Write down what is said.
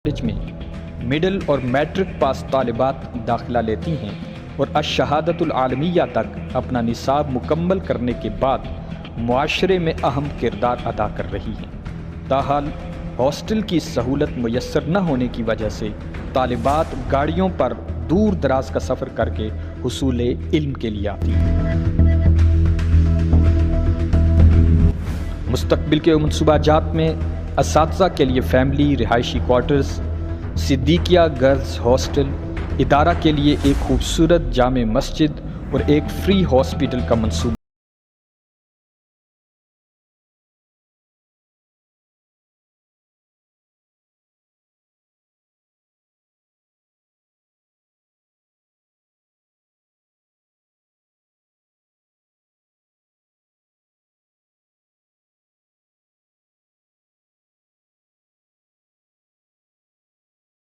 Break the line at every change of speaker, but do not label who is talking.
College में middle और matric pass तालिबात दाखिला लेती हैं और अश-शहादतुल आलमिया तक अपना निसाब मुकम्मल करने के बाद मुआशरे में अहम किरदार अदा कर रही हैं। ताहाल हॉस्टल की सहूलत मुयस्सर न होने की वजह से तालिबात गाड़ियों पर दूर दराज का सफ़र करके हुसूले इल्म के लिए आती हैं। मुस्तकबिल के मनसूबाजात में असातिज़ा के लिए फ़ैमिली रिहायशी क्वार्टर्स, सिद्दीकिया गर्ल्स हॉस्टल, इदारा के लिए एक खूबसूरत जामे मस्जिद और एक फ्री हॉस्पिटल का मंसूबा